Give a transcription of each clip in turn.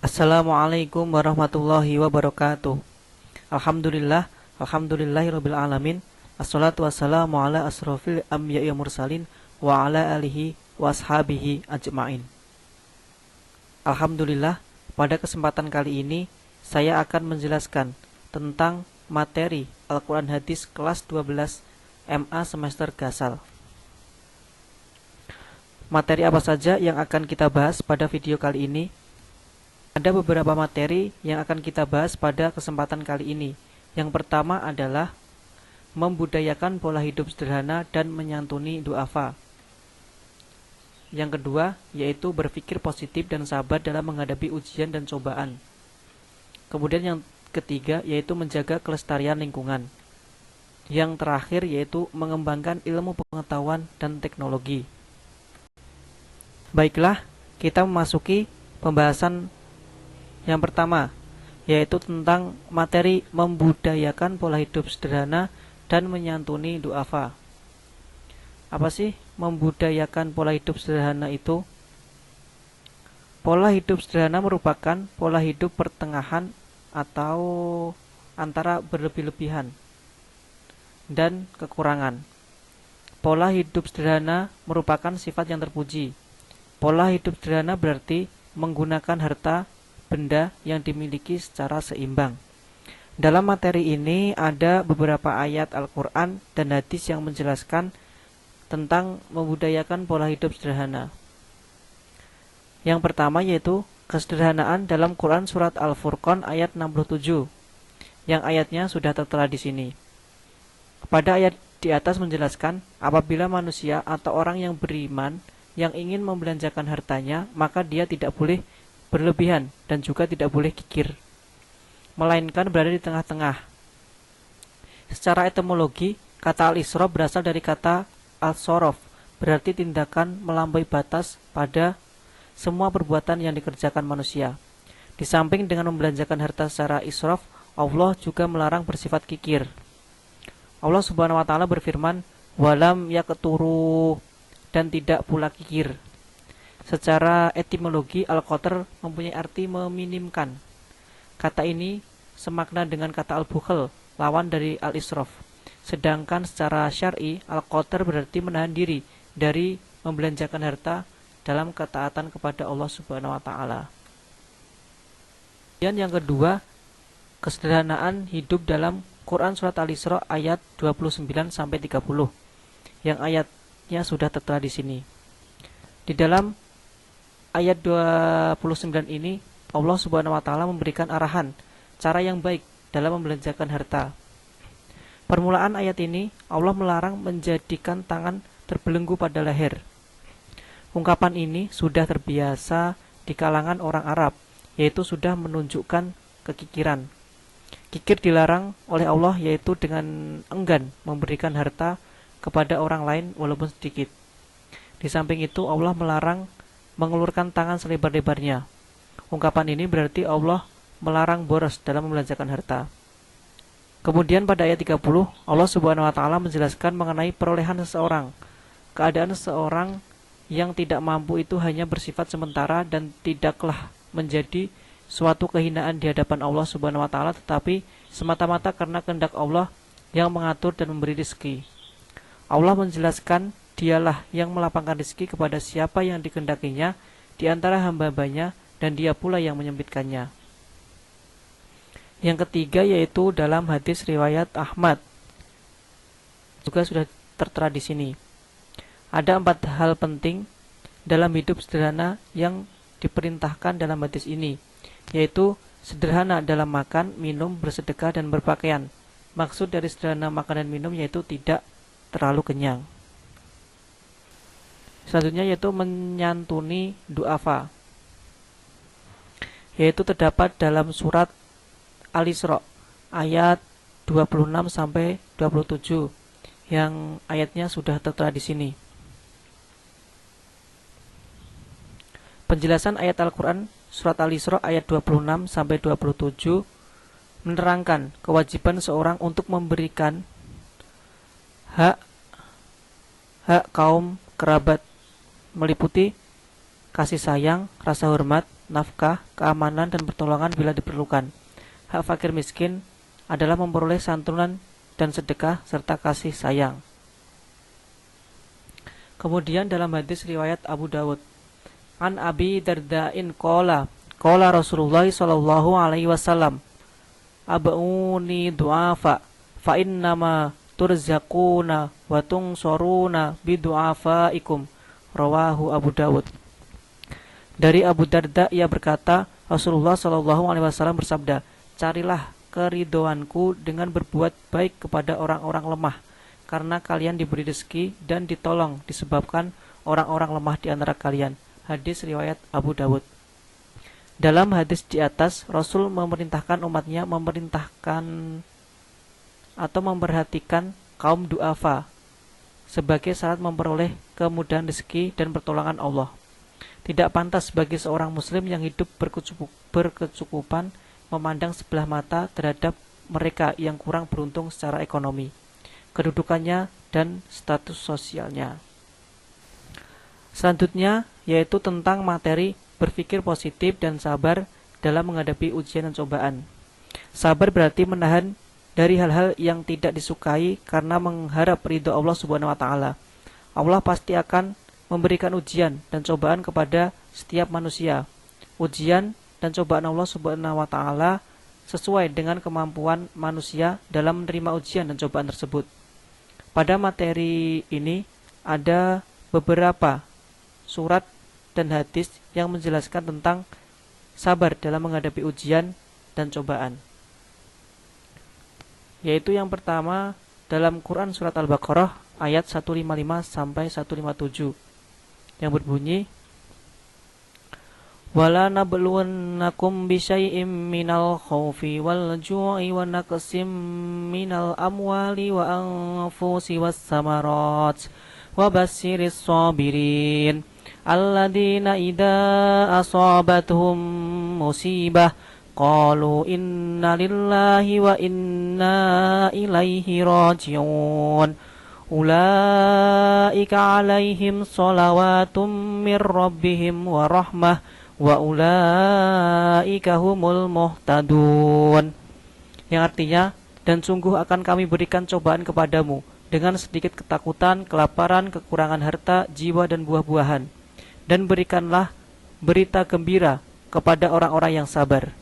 Assalamualaikum warahmatullahi wabarakatuh. Alhamdulillahirabbil alamin. Assalatu wassalamu ala asrofil anbiya'i mursalin wa ala alihi wa ashabihi ajma'in. Alhamdulillah, pada kesempatan kali ini saya akan menjelaskan tentang materi Al-Quran Hadis kelas 12 MA semester Gasal. Materi apa saja yang akan kita bahas pada video kali ini? Ada beberapa materi yang akan kita bahas pada kesempatan kali ini. Yang pertama adalah membudayakan pola hidup sederhana dan menyantuni duafa. Yang kedua yaitu berpikir positif dan sabar dalam menghadapi ujian dan cobaan. Kemudian yang ketiga yaitu menjaga kelestarian lingkungan. Yang terakhir yaitu mengembangkan ilmu pengetahuan dan teknologi. Baiklah, kita memasuki pembahasan yang pertama, yaitu tentang materi membudayakan pola hidup sederhana dan menyantuni duafa. Apa sih membudayakan pola hidup sederhana itu? Pola hidup sederhana merupakan pola hidup pertengahan atau antara berlebih-lebihan dan kekurangan. Pola hidup sederhana merupakan sifat yang terpuji. Pola hidup sederhana berarti menggunakan harta benda yang dimiliki secara seimbang. Dalam materi ini ada beberapa ayat Al-Quran dan hadis yang menjelaskan tentang membudayakan pola hidup sederhana. Yang pertama yaitu kesederhanaan dalam Quran surat Al-Furqan ayat 67, yang ayatnya sudah tertera di sini. Pada ayat di atas menjelaskan, apabila manusia atau orang yang beriman yang ingin membelanjakan hartanya, maka dia tidak boleh berlebihan dan juga tidak boleh kikir, melainkan berada di tengah-tengah. Secara etimologi, kata al-israf berasal dari kata al-sorof, berarti tindakan melampaui batas pada semua perbuatan yang dikerjakan manusia. Di samping dengan membelanjakan harta secara israf, Allah juga melarang bersifat kikir. Allah Subhanahu wa taala berfirman, "Walam yaqturu," dan tidak pula kikir. Secara etimologi, al-qatr mempunyai arti meminimkan. Kata ini semakna dengan kata al-bukhl, lawan dari al-israf. Sedangkan secara syar'i, al-qatr berarti menahan diri dari membelanjakan harta dalam ketaatan kepada Allah Subhanahu wa taala. Dan yang kedua, kesederhanaan hidup dalam Quran surat Al-Isra ayat 29 sampai 30, yang ayatnya sudah tertera di sini. Di dalam ayat 29 ini, Allah Subhanahu wa taala memberikan arahan cara yang baik dalam membelanjakan harta. Permulaan ayat ini, Allah melarang menjadikan tangan terbelenggu pada leher. Ungkapan ini sudah terbiasa di kalangan orang Arab, yaitu sudah menunjukkan kekikiran. Kikir dilarang oleh Allah, yaitu dengan enggan memberikan harta kepada orang lain walaupun sedikit. Di samping itu, Allah melarang mengulurkan tangan selebar-lebarnya. Ungkapan ini berarti Allah melarang boros dalam membelanjakan harta. Kemudian pada ayat 30, Allah Subhanahu wa taala menjelaskan mengenai perolehan seseorang. Keadaan seseorang yang tidak mampu itu hanya bersifat sementara dan tidaklah menjadi suatu kehinaan di hadapan Allah Subhanahu wa taala, tetapi semata-mata karena kehendak Allah yang mengatur dan memberi rezeki. Allah menjelaskan Dialah yang melapangkan rezeki kepada siapa yang dikehendakinya di antara hamba-hambanya, dan dia pula yang menyempitkannya. Yang ketiga yaitu dalam hadis riwayat Ahmad, juga sudah tertera di sini. Ada 4 hal penting dalam hidup sederhana yang diperintahkan dalam hadis ini, yaitu sederhana dalam makan, minum, bersedekah, dan berpakaian. Maksud dari sederhana makan dan minum yaitu tidak terlalu kenyang. Selanjutnya yaitu menyantuni duafa, yaitu terdapat dalam surat Al-Isra ayat 26 sampai 27, yang ayatnya sudah tertera di sini. Penjelasan ayat Al-Quran surat Al-Isra ayat 26 sampai 27 menerangkan kewajiban seorang untuk memberikan hak kaum kerabat, meliputi kasih sayang, rasa hormat, nafkah, keamanan, dan pertolongan bila diperlukan. Hak fakir miskin adalah memperoleh santunan dan sedekah serta kasih sayang. Kemudian dalam hadis riwayat Abu Dawud, An Abi Darda'in qala Rasulullah sallallahu alaihi wasallam, Ab'uni du'afa fa innama turzaquna wa tungsoruna bidu'afaikum. Rawahu Abu Dawud. Dari Abu Darda ia berkata, Rasulullah sallallahu alaihi wasallam bersabda, carilah keridhoanku dengan berbuat baik kepada orang-orang lemah, karena kalian diberi rezeki dan ditolong disebabkan orang-orang lemah di antara kalian. Hadis riwayat Abu Dawud. Dalam hadis di atas, Rasul memerintahkan umatnya memperhatikan kaum du'afa sebagai syarat memperoleh kemudahan rezeki dan pertolongan Allah. Tidak pantas bagi seorang muslim yang hidup berkecukupan memandang sebelah mata terhadap mereka yang kurang beruntung secara ekonomi, kedudukannya, dan status sosialnya. Selanjutnya yaitu tentang materi berpikir positif dan sabar dalam menghadapi ujian dan cobaan. Sabar berarti menahan dari hal-hal yang tidak disukai karena mengharap ridho Allah Subhanahu wa taala. Allah pasti akan memberikan ujian dan cobaan kepada setiap manusia. Ujian dan cobaan Allah Subhanahu wa taala sesuai dengan kemampuan manusia dalam menerima ujian dan cobaan tersebut. Pada materi ini ada beberapa surat dan hadis yang menjelaskan tentang sabar dalam menghadapi ujian dan cobaan. Yaitu yang pertama dalam Quran surat Al-Baqarah ayat 155 sampai 157 yang berbunyi, wala nabluwannakum bisyai'im minal khawfi wal ju'i wa naqsim minal amwali wa anfusi was samarat wa bassiris sabirin alladzina idza asabatuhum musibah qalu inna lillahi wa inna ilaihi raji'un ulaika alaihim sholawatun mir rabbihim wa rahmah wa ulaika humul muhtadun, yang artinya, dan sungguh akan kami berikan cobaan kepadamu dengan sedikit ketakutan, kelaparan, kekurangan harta, jiwa, dan buah-buahan, dan berikanlah berita gembira kepada orang-orang yang sabar,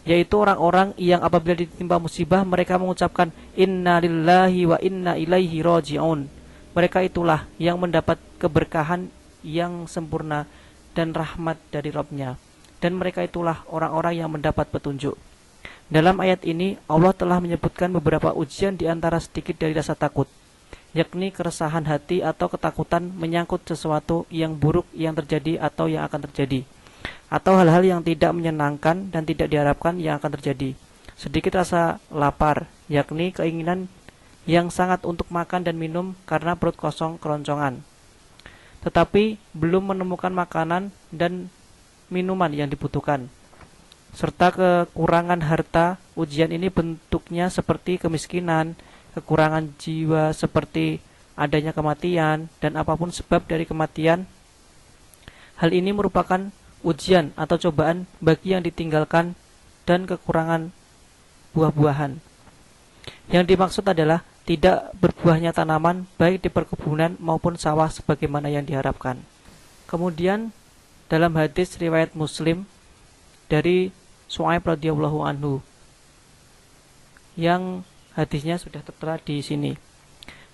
yaitu orang-orang yang apabila ditimpa musibah mereka mengucapkan inna lillahi wa inna ilaihi raji'un. Mereka itulah yang mendapat keberkahan yang sempurna dan rahmat dari Rabb-Nya, dan mereka itulah orang-orang yang mendapat petunjuk. Dalam ayat ini Allah telah menyebutkan beberapa ujian di antara sedikit dari rasa takut, yakni keresahan hati atau ketakutan menyangkut sesuatu yang buruk yang terjadi atau yang akan terjadi, atau hal-hal yang tidak menyenangkan dan tidak diharapkan yang akan terjadi. Sedikit rasa lapar, yakni keinginan yang sangat untuk makan dan minum karena perut kosong keroncongan, tetapi belum menemukan makanan dan minuman yang dibutuhkan, serta kekurangan harta. Ujian ini bentuknya seperti kemiskinan, kekurangan jiwa seperti adanya kematian, dan apapun sebab dari kematian. Hal ini merupakan ujian atau cobaan bagi yang ditinggalkan dan kekurangan buah-buahan. Yang dimaksud adalah tidak berbuahnya tanaman baik di perkebunan maupun sawah sebagaimana yang diharapkan. Kemudian dalam hadis riwayat Muslim dari Su'aib radhiyallahu anhu, yang hadisnya sudah tertera di sini.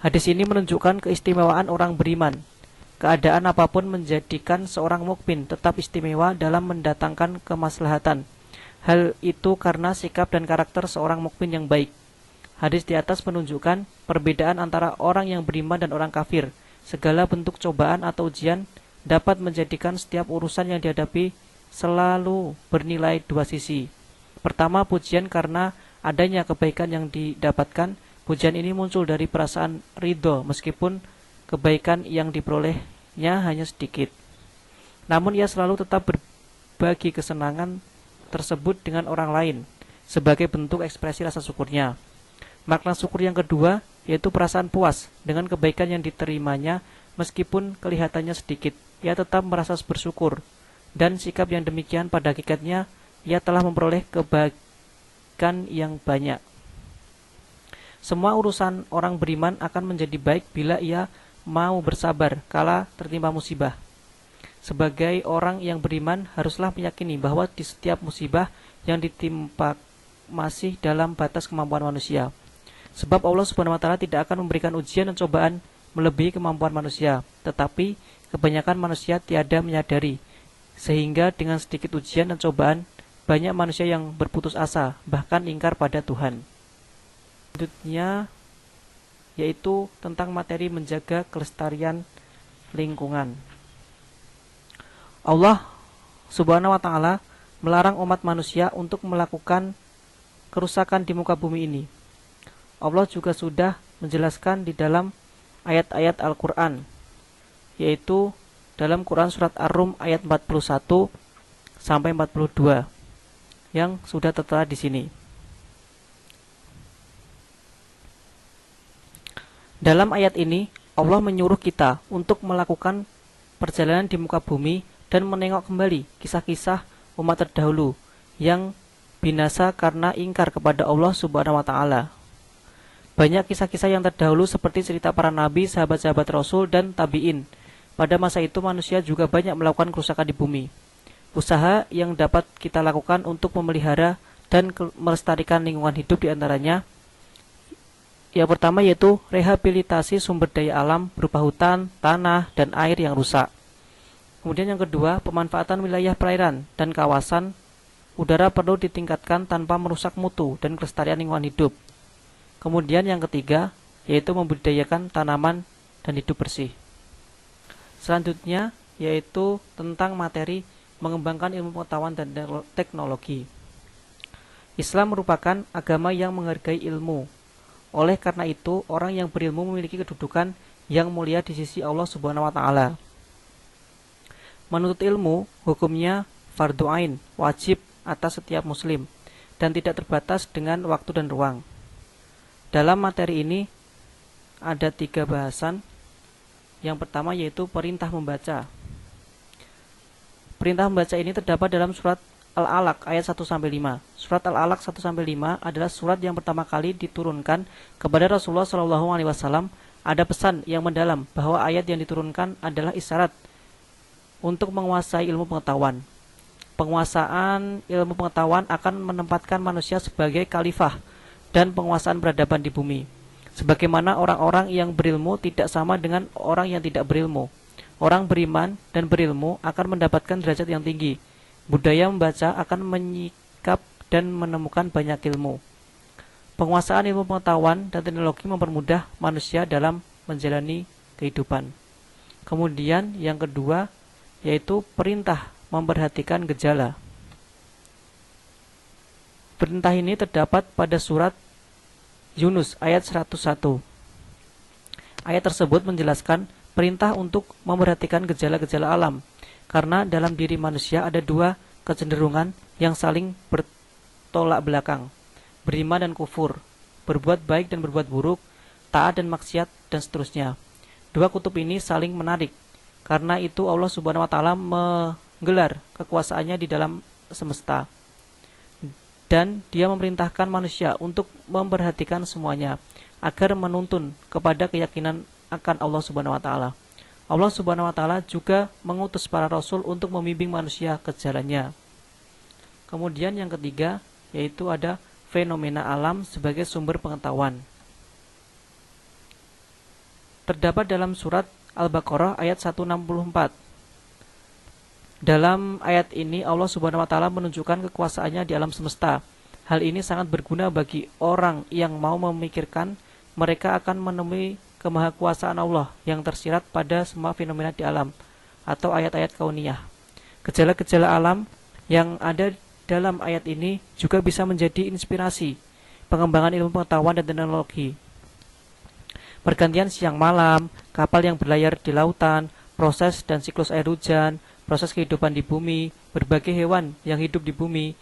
Hadis ini menunjukkan keistimewaan orang beriman. Keadaan apapun menjadikan seorang mukmin tetap istimewa dalam mendatangkan kemaslahatan. Hal itu karena sikap dan karakter seorang mukmin yang baik. Hadis di atas menunjukkan perbedaan antara orang yang beriman dan orang kafir. Segala bentuk cobaan atau ujian dapat menjadikan setiap urusan yang dihadapi selalu bernilai dua sisi. Pertama, pujian karena adanya kebaikan yang didapatkan. Pujian ini muncul dari perasaan ridho meskipun kebaikan yang diperolehnya hanya sedikit. Namun ia selalu tetap berbagi kesenangan tersebut dengan orang lain sebagai bentuk ekspresi rasa syukurnya. Makna syukur yang kedua yaitu perasaan puas dengan kebaikan yang diterimanya meskipun kelihatannya sedikit. Ia tetap merasa bersyukur dan sikap yang demikian pada hakikatnya ia telah memperoleh kebaikan yang banyak. Semua urusan orang beriman akan menjadi baik bila ia mau bersabar kala tertimpa musibah. Sebagai orang yang beriman haruslah meyakini bahwa di setiap musibah yang ditimpa masih dalam batas kemampuan manusia. Sebab Allah Subhanahu wa taala tidak akan memberikan ujian dan cobaan melebihi kemampuan manusia, tetapi kebanyakan manusia tiada menyadari, sehingga dengan sedikit ujian dan cobaan banyak manusia yang berputus asa, bahkan ingkar pada Tuhan. Selanjutnya yaitu tentang materi menjaga kelestarian lingkungan. Allah Subhanahu wa taala melarang umat manusia untuk melakukan kerusakan di muka bumi ini. Allah juga sudah menjelaskan di dalam ayat-ayat Al-Quran, yaitu dalam Quran Surat Ar-Rum ayat 41 sampai 42 yang sudah tertera di sini. Dalam ayat ini Allah menyuruh kita untuk melakukan perjalanan di muka bumi dan menengok kembali kisah-kisah umat terdahulu yang binasa karena ingkar kepada Allah Subhanahu wa taala. Banyak kisah-kisah yang terdahulu seperti cerita para nabi, sahabat-sahabat Rasul, dan tabi'in. Pada masa itu manusia juga banyak melakukan kerusakan di bumi. Usaha yang dapat kita lakukan untuk memelihara dan melestarikan lingkungan hidup diantaranya yang pertama yaitu rehabilitasi sumber daya alam berupa hutan, tanah, dan air yang rusak. Kemudian yang kedua, pemanfaatan wilayah perairan dan kawasan udara perlu ditingkatkan tanpa merusak mutu dan kelestarian lingkungan hidup. Kemudian yang ketiga, yaitu membudidayakan tanaman dan hidup bersih. Selanjutnya, yaitu tentang materi mengembangkan ilmu pengetahuan dan teknologi. Islam merupakan agama yang menghargai ilmu. Oleh karena itu, orang yang berilmu memiliki kedudukan yang mulia di sisi Allah Subhanahu wa taala. Menuntut ilmu, hukumnya fardhu ain, wajib atas setiap muslim dan tidak terbatas dengan waktu dan ruang. Dalam materi ini ada 3 bahasan. Yang pertama yaitu perintah membaca. Perintah membaca ini terdapat dalam surat Al-Alaq ayat 1-5. Surat Al-Alaq 1-5 adalah surat yang pertama kali diturunkan kepada Rasulullah SAW. Ada pesan yang mendalam bahwa ayat yang diturunkan adalah isyarat untuk menguasai ilmu pengetahuan. Penguasaan ilmu pengetahuan akan menempatkan manusia sebagai khalifah dan penguasaan peradaban di bumi. Sebagaimana orang-orang yang berilmu tidak sama dengan orang yang tidak berilmu. Orang beriman dan berilmu akan mendapatkan derajat yang tinggi. Budaya membaca akan menyikap dan menemukan banyak ilmu. Penguasaan ilmu pengetahuan dan teknologi mempermudah manusia dalam menjalani kehidupan. Kemudian yang kedua yaitu perintah memperhatikan gejala. Perintah ini terdapat pada surat Yunus ayat 101. Ayat tersebut menjelaskan perintah untuk memperhatikan gejala-gejala alam, karena dalam diri manusia ada 2 kecenderungan yang saling bertolak belakang, beriman dan kufur, berbuat baik dan berbuat buruk, taat dan maksiat, dan seterusnya. 2 kutub ini saling menarik, karena itu Allah Subhanahu wa taala menggelar kekuasaannya di dalam semesta. Dan dia memerintahkan manusia untuk memperhatikan semuanya agar menuntun kepada keyakinan akan Allah Subhanahu wa taala. Allah Subhanahu wa taala juga mengutus para rasul untuk membimbing manusia ke jalannya. Kemudian yang ketiga yaitu ada fenomena alam sebagai sumber pengetahuan. Terdapat dalam surat Al-Baqarah ayat 164. Dalam ayat ini Allah Subhanahu wa taala menunjukkan kekuasaannya di alam semesta. Hal ini sangat berguna bagi orang yang mau memikirkan mereka akan menemui kemahakuasaan Allah yang tersirat pada semua fenomena di alam atau ayat-ayat kauniyah. Gejala-gejala alam yang ada dalam ayat ini juga bisa menjadi inspirasi pengembangan ilmu pengetahuan dan teknologi. Pergantian siang malam, kapal yang berlayar di lautan, proses dan siklus air hujan, proses kehidupan di bumi, berbagai hewan yang hidup di bumi,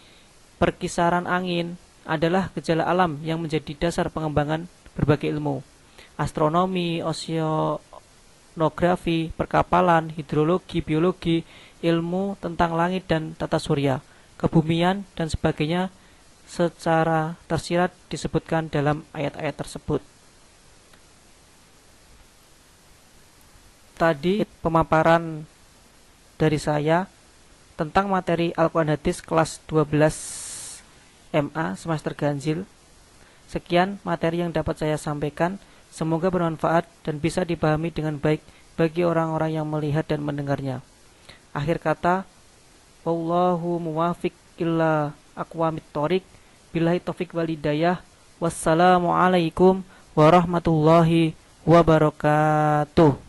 perkisaran angin adalah gejala alam yang menjadi dasar pengembangan berbagai ilmu. Astronomi, oceanografi, perkapalan, hidrologi, biologi, ilmu tentang langit dan tata surya, kebumian, dan sebagainya secara tersirat disebutkan dalam ayat-ayat tersebut. Tadi pemaparan dari saya tentang materi Al-Quran Hadis kelas 12 MA semester ganjil. Sekian materi yang dapat saya sampaikan. Semoga bermanfaat dan bisa dipahami dengan baik bagi orang-orang yang melihat dan mendengarnya. Akhir kata, wallahu muwafiq illa aqwamit thoriq. Billahi taufik wal hidayah. Wassalamualaikum warahmatullahi wabarakatuh.